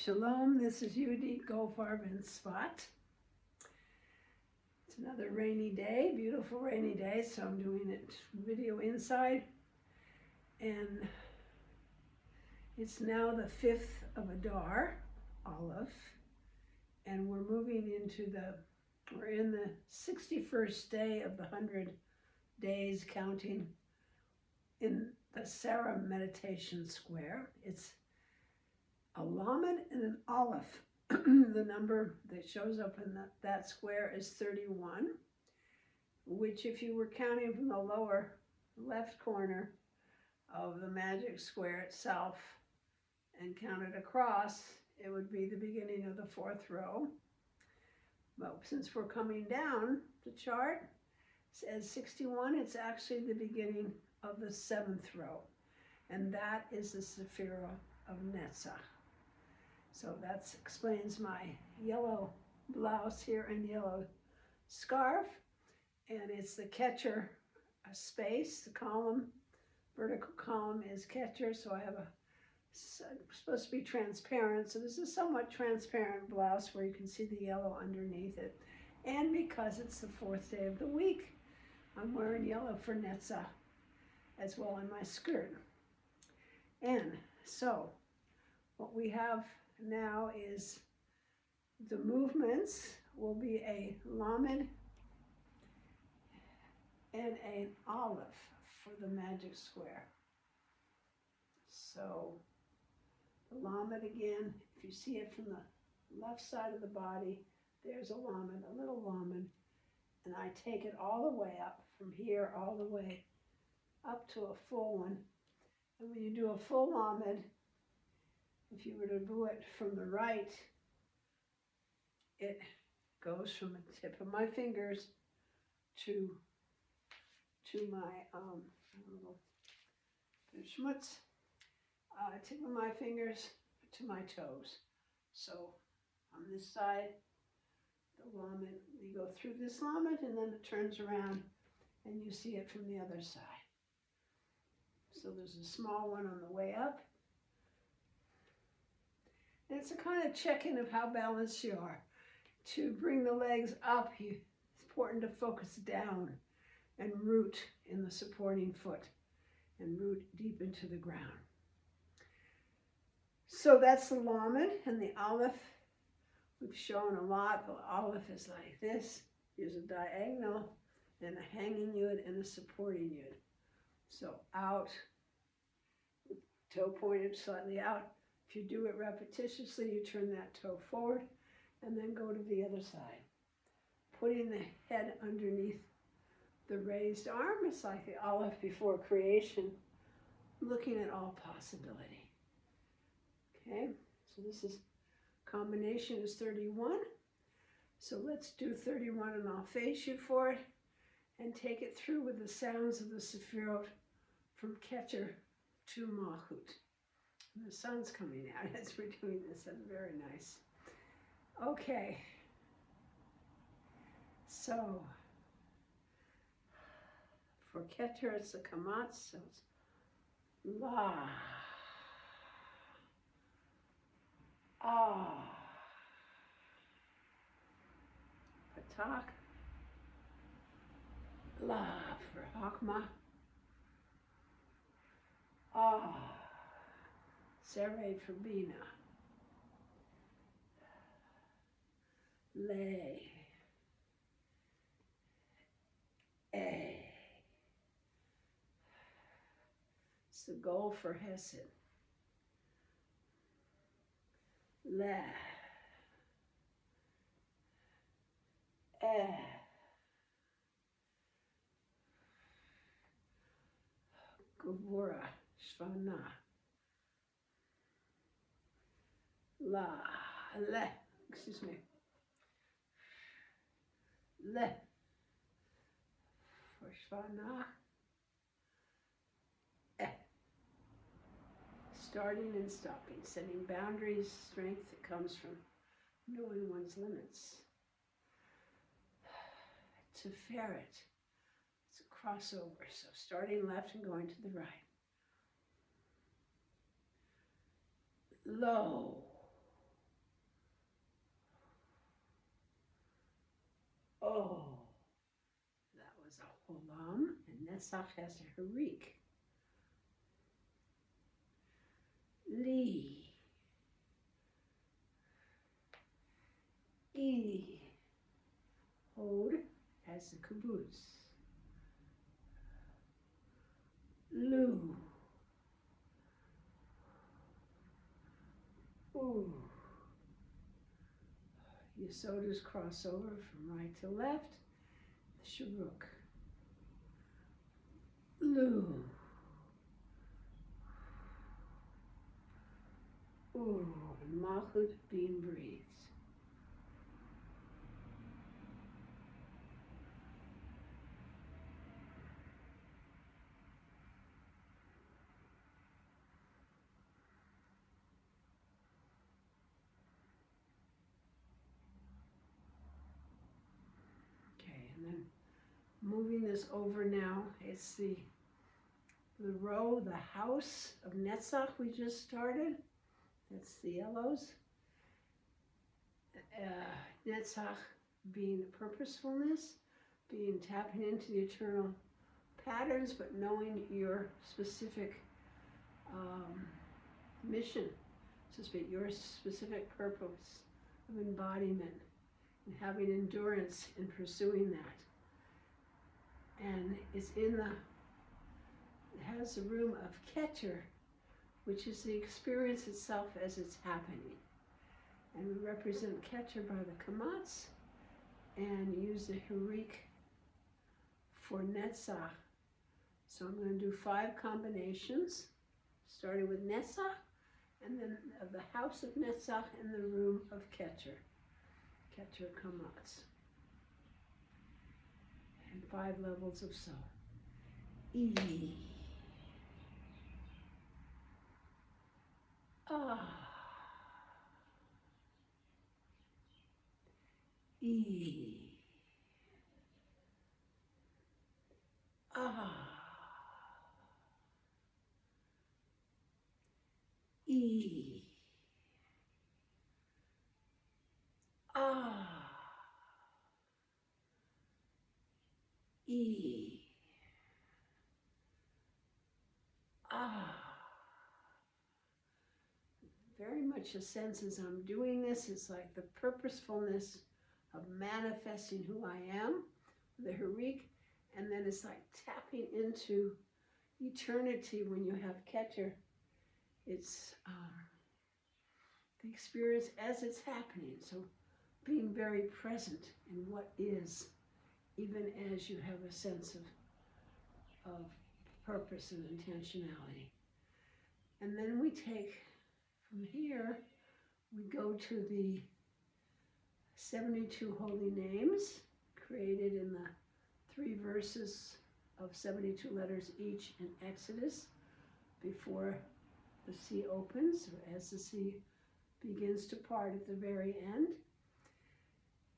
Shalom, this is Yehudit Goldfarb in Spot. It's another rainy day, beautiful rainy day, so I'm doing it video inside. And it's now the 5th of Adar, Aleph, and we're moving into we're in the 61st day of the 100 days counting in the Sarah meditation square. It's a lamed and an aleph. The number that shows up in that square is 31, which if you were counting from the lower left corner of the magic square itself and counted across, it would be the beginning of the 4th row. But since we're coming down the chart, it says 61, it's actually the beginning of the 7th row. And that is the Sefirot of Netzach. So that explains my yellow blouse here and yellow scarf. And it's the Keter space, the column, vertical column is Keter. So I have supposed to be transparent. So this is somewhat transparent blouse where you can see the yellow underneath it. And because it's the 4th day of the week, I'm wearing yellow for Netzach as well in my skirt. And so what we have now is the movements will be a lamed and an aleph for the magic square. So the lamed again, if you see it from the left side of the body, there's a lamed, a little lamed, and I take it all the way up from here all the way up to a full one. And when you do a full lamed, if you were to do it from the right, it goes from the tip of my fingers to my little schmutz, tip of my fingers to my toes. So on this side, the lamed, you go through this lamed and then it turns around and you see it from the other side. So there's a small one on the way up. And it's a kind of check-in of how balanced you are. To bring the legs up, it's important to focus down and root in the supporting foot and root deep into the ground. So that's the lamed, and the aleph we've shown a lot. The aleph is like this. Here's a diagonal and a hanging yud and a supporting yud. So out, toe pointed slightly out. If you do it repetitiously, you turn that toe forward and then go to the other side. Putting the head underneath the raised arm, it's like the aleph before creation, looking at all possibility. Okay, so this is, combination is 31. So let's do 31 and I'll face you for it and take it through with the sounds of the Sefirot from Keter to Malkhut. The sun's coming out as we're doing this. That's very nice. Okay. So, for Keter, it's the Kamatz. So it's La. Ah. Patak. La for Hakma. Ah. Sereh for Bina. Le. A. It's the goal for Hesed. Le. E. Gevura. Shvana. La, le, excuse me, le, for Shvana, eh. Starting and stopping, setting boundaries, strength that comes from knowing one's limits. Sefirot, it's a crossover, so starting left and going to the right. Lo. Olam, and Netzach has a Chirik. Li. E. Hod has the Kibbutz. Lu. Ooh. Yesodis cross over from right to left. The Sharuk. Lu. Ooh. And Malkhut being breathed. And then moving this over now, it's the row, the house of Netzach we just started. That's the yellows. Netzach being purposefulness, being tapping into the eternal patterns, but knowing your specific mission, so to speak, your specific purpose of embodiment. And having endurance in pursuing that. And it has the room of Keter, which is the experience itself as it's happening. And we represent Keter by the Kamatz and use the Chirik for Netzach. So I'm going to do 5 combinations, starting with Netzach, and then of the house of Netzach and the room of Keter. Keter Kamatz. And 5 levels of soul. E. Ah. E. Ah. E. Ah. E. Ah. Very much a sense as I'm doing this, it's like the purposefulness of manifesting who I am, the Chirik, and then it's like tapping into eternity when you have Keter. It's the experience as it's happening, so being very present in what is, even as you have a sense of purpose and intentionality. And then we take, from here, we go to the 72 holy names created in the 3 verses of 72 letters each in Exodus before the sea opens, or as the sea begins to part at the very end,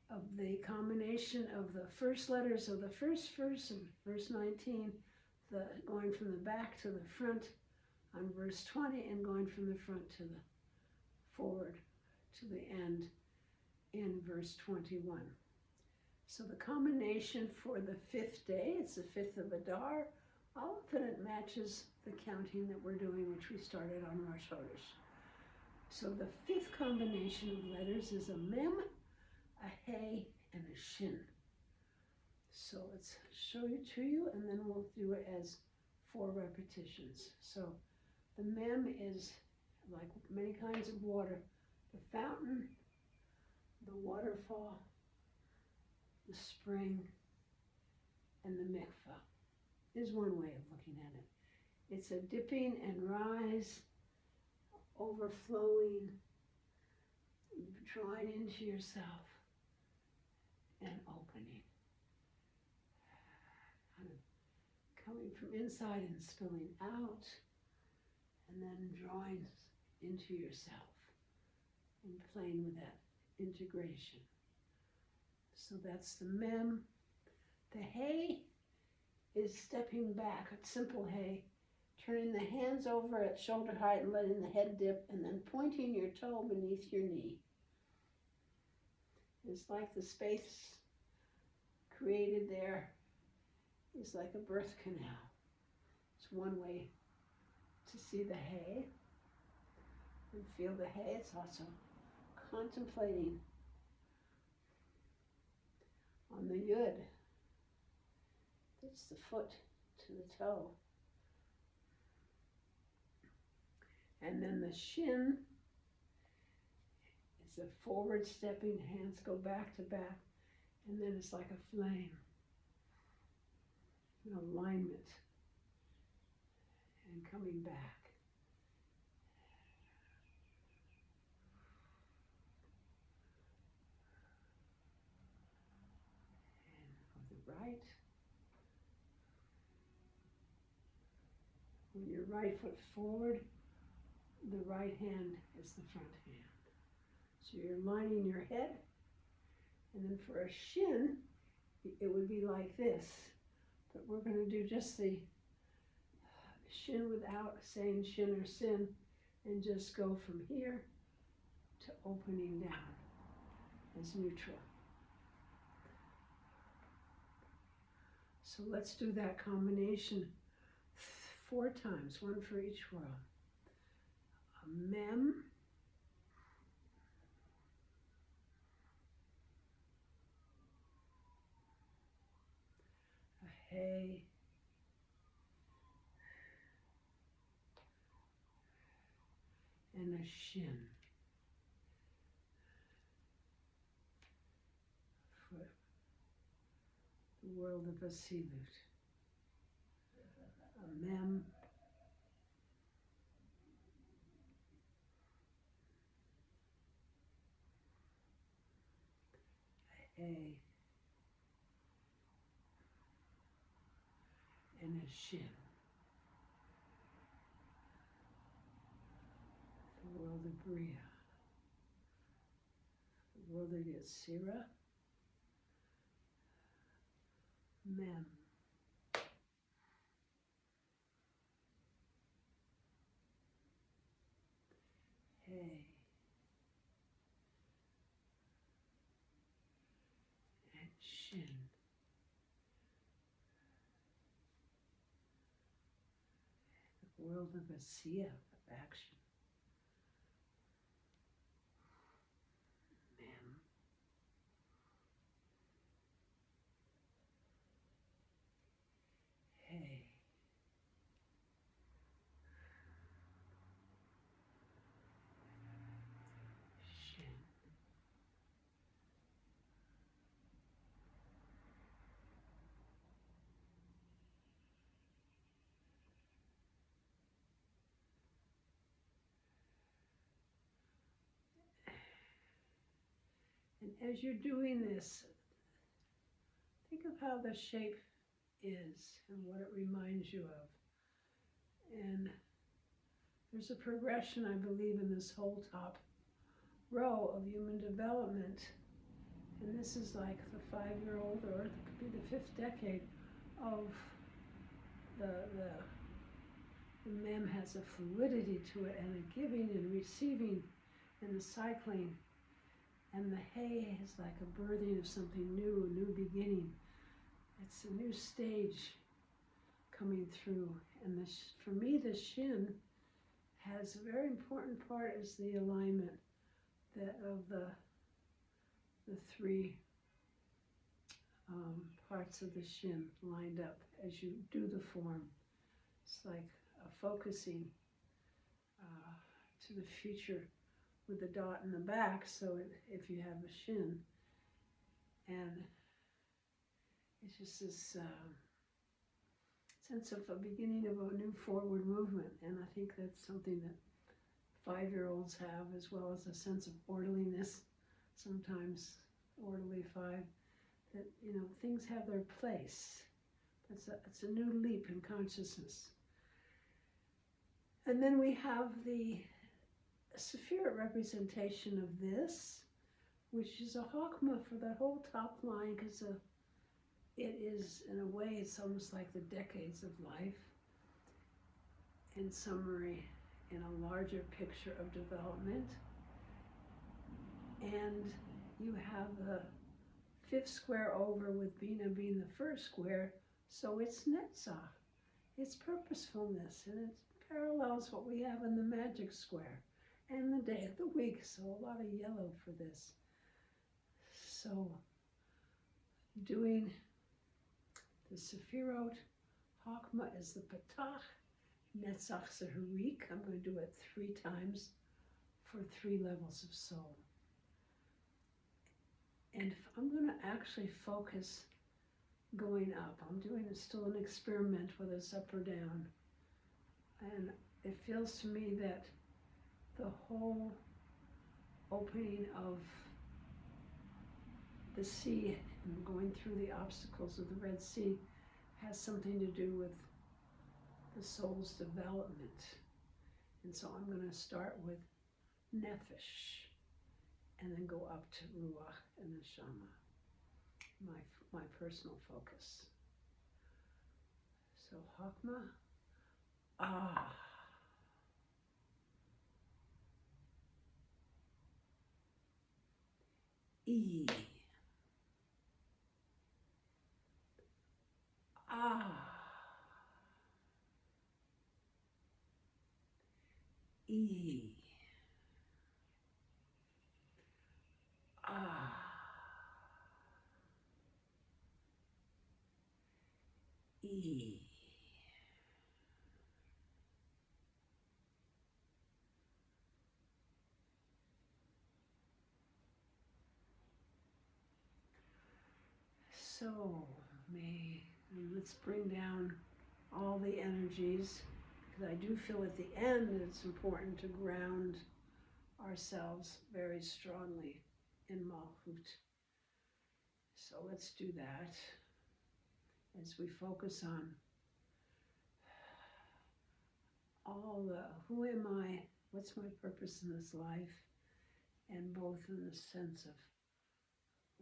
of the combination of the first letters of the first verse of verse 19, going from the back to the front on verse 20, and going from the front to the forward to the end in verse 21. So the combination for the 5th day, it's the 5th of Adar, all of it matches the counting that we're doing, which we started on Rosh Chodesh. So the 5th combination of letters is a mem, a hey, and a shin. So let's show it to you, and then we'll do it as 4 repetitions. So the mem is like many kinds of water. The fountain, the waterfall, the spring, and the mikvah is one way of looking at it. It's a dipping and rise, overflowing, drawing into yourself, and opening. Kind of coming from inside and spilling out, and then drawing into yourself and playing with that integration. So that's the mem. The hey is stepping back, a simple hey, turning the hands over at shoulder height and letting the head dip, and then pointing your toe beneath your knee. It's like the space created there is like a birth canal. It's one way to see the hay and feel the hay. It's also contemplating on the yud. It's the foot to the toe. And then the shin is a forward stepping, hands go back to back, and then it's like a flame, an alignment, and coming back. And on the right, when your right foot forward, the right hand is the front hand. So you're lining your head, and then for a shin, it would be like this. But we're going to do just the shin without saying shin or sin, and just go from here to opening down as neutral. So let's do that combination 4 times, one for each world. A mem, a hey, and a shin. For the world of a silut. A mem, a hey, and a shin. The world of Bria. The world of Yetzirah. Mem. Hey. And shin. The world of Asiya, of action. Mem. Hey. Shin. And as you're doing this, think of how the shape is and what it reminds you of. And there's a progression, I believe, in this whole top row of human development. And this is like the 5-year-old, or it could be the 5th decade of the mem has a fluidity to it, and a giving and receiving, and the cycling. And the hay is like a birthing of something new, a new beginning. It's a new stage coming through. And this, for me, the shin has a very important part is the alignment of the 3 parts of the shin lined up as you do the form. It's like a focusing to the future with the dot in the back, so if you have a shin. And it's just this sense of a beginning of a new forward movement. And I think that's something that 5-year-olds have, as well as a sense of orderliness, sometimes orderly 5, that, you know, things have their place. It's a new leap in consciousness. And then we have the Sefirot representation of this, which is a chokmah for the whole top line, because it is, in a way, it's almost like the decades of life. In summary, in a larger picture of development. And you have the 5th square over with Bina being the 1st square, So it's Netzach, it's purposefulness, and it parallels what we have in the magic square and the day of the week. So a lot of yellow for this. So doing the Sefirot, Hakma is the Patach, Netzach is the Harik. I'm going to do it 3 times for 3 levels of soul. And I'm going to actually focus going up. I'm doing still an experiment whether it's up or down. And it feels to me that the whole opening of the sea and going through the obstacles of the Red Sea has something to do with the soul's development. And so I'm going to start with Nefesh and then go up to Ruach and Neshama, my personal focus. So Hakma, ah. E. Ah. E. Ah. E. So, let's bring down all the energies, because I do feel at the end it's important to ground ourselves very strongly in Malkhut. So let's do that as we focus on all the who am I, what's my purpose in this life, and both in the sense of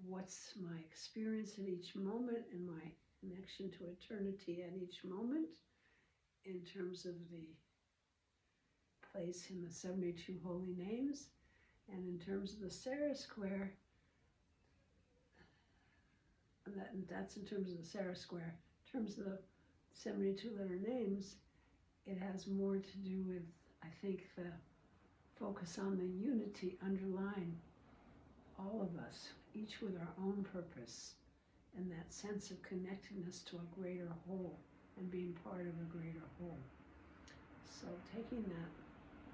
what's my experience at each moment and my connection to eternity at each moment in terms of the place in the 72 holy names, and in terms of the Sarah square, that's in terms of the Sarah square. In terms of the 72 letter names, it has more to do with, I think, the focus on the unity underlying all of us, each with our own purpose, and that sense of connectedness to a greater whole and being part of a greater whole. So taking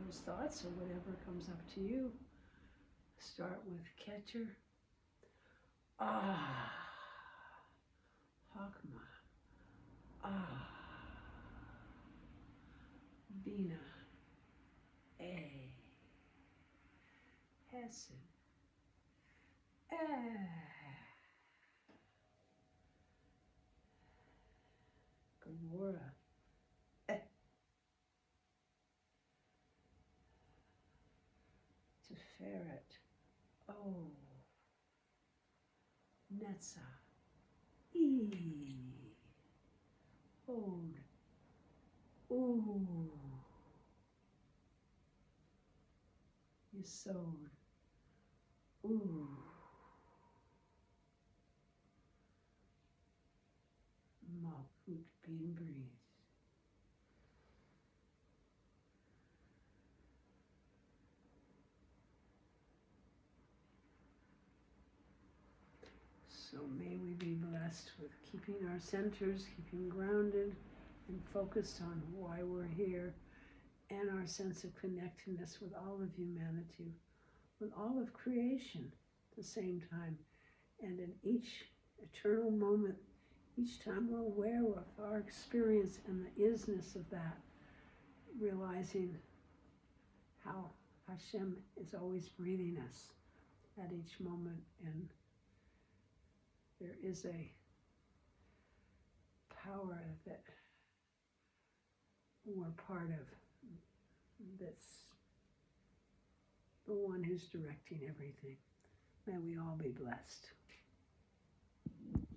those thoughts or whatever comes up to you, start with Keter. Ah. Hakma. Ah. Bina. A. Hesed. Gomorrah. Sefirot. Oh. Netzach. E. Od. Ooh. Yesod. Ooh. Malkhut being breathed. So may we be blessed with keeping our centers, keeping grounded and focused on why we're here, and our sense of connectedness with all of humanity, with all of creation at the same time. And in each eternal moment, each time we're aware of our experience and the isness of that, realizing how Hashem is always breathing us at each moment, and there is a power that we're part of, that's the one who's directing everything. May we all be blessed.